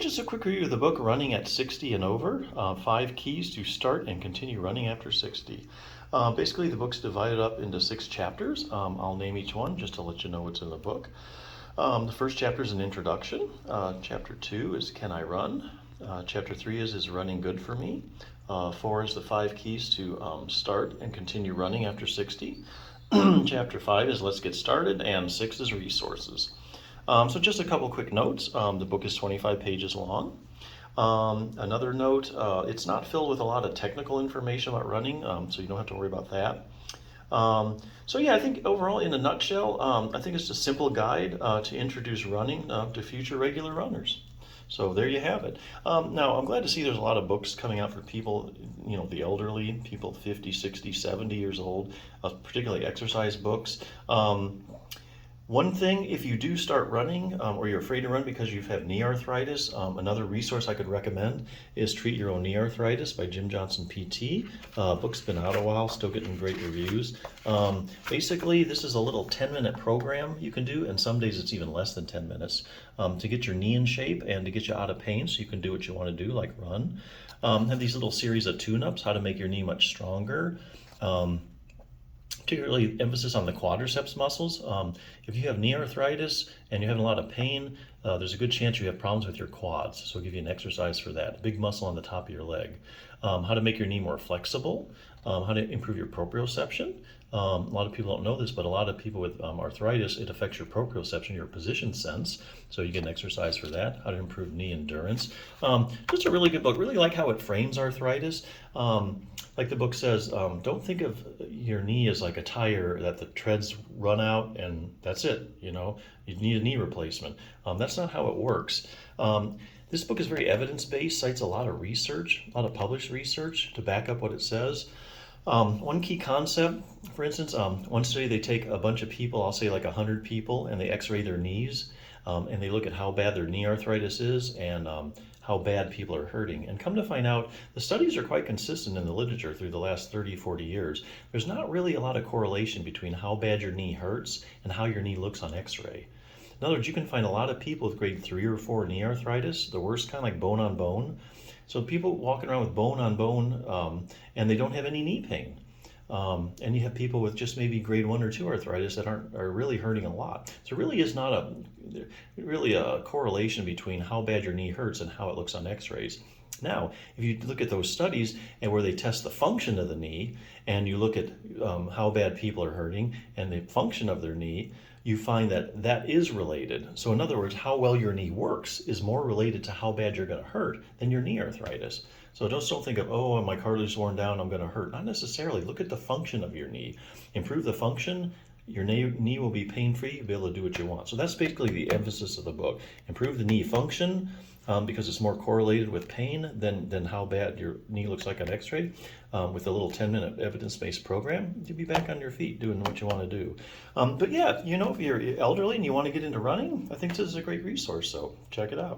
just a quick review of the book, Running at 60 and Over, 5 Keys to Start and Continue Running After 60. Basically, the book's divided up into 6 chapters. I'll name each one just to let you know what's in the book. The first chapter is an introduction. Chapter 2 is Can I Run? Chapter 3 is Running Good for Me? 4 is the 5 Keys to Start and Continue Running After 60. Chapter 5 is Let's Get Started, and 6 is Resources. So just a couple quick notes. The book is 25 pages long. Another note, it's not filled with a lot of technical information about running, so you don't have to worry about that. So yeah, I think overall, in a nutshell, I think it's a simple guide to introduce running to future regular runners. So there you have it. Now, I'm glad to see there's a lot of books coming out for people, the elderly, people 50, 60, 70 years old, particularly exercise books. One thing, if you do start running or you're afraid to run because you have knee arthritis, another resource I could recommend is Treat Your Own Knee Arthritis by Jim Johnson PT. Book's been out a while, still getting great reviews. Basically, this is a little 10-minute program you can do, and some days it's even less than 10 minutes, to get your knee in shape and to get you out of pain so you can do what you want to do, like run. Have these little series of tune-ups, how to make your knee much stronger. Particularly emphasis on the quadriceps muscles. If you have knee arthritis and you're having a lot of pain, there's a good chance you have problems with your quads. So I'll give you an exercise for that. A big muscle on the top of your leg. How to make your knee more flexible. How to improve your proprioception. A lot of people don't know this, but a lot of people with arthritis, it affects your proprioception, your position sense. So you get an exercise for that. How to improve knee endurance. Just a really good book. Really like how it frames arthritis. Like the book says, don't think of your knee as like a tire that the treads run out and that's it. You need a knee replacement. That's not how it works. This book is very evidence-based, cites a lot of research, a lot of published research to back up what it says. One key concept, for instance, one study, they take a bunch of people, I'll say like 100 people, and they x-ray their knees, and they look at how bad their knee arthritis is and how bad people are hurting. And come to find out, the studies are quite consistent in the literature through the last 30, 40 years. There's not really a lot of correlation between how bad your knee hurts and how your knee looks on x-ray. In other words, you can find a lot of people with grade 3 or 4 knee arthritis, the worst kind, like bone on bone. So people walking around with bone on bone and they don't have any knee pain. And you have people with just maybe grade 1 or 2 arthritis that are really hurting a lot. So it really is not a correlation between how bad your knee hurts and how it looks on x-rays. Now, if you look at those studies and where they test the function of the knee and you look at how bad people are hurting and the function of their knee, you find that that is related. So in other words, how well your knee works is more related to how bad you're going to hurt than your knee arthritis. So just don't think of, oh, my cartilage is worn down, I'm going to hurt. Not necessarily. Look at the function of your knee. Improve the function, your knee will be pain-free, you'll be able to do what you want. So that's basically the emphasis of the book. Improve the knee function, because it's more correlated with pain than how bad your knee looks like on x-ray. With a little 10-minute evidence-based program, you'll be back on your feet doing what you want to do. But yeah, if you're elderly and you want to get into running, I think this is a great resource, so check it out.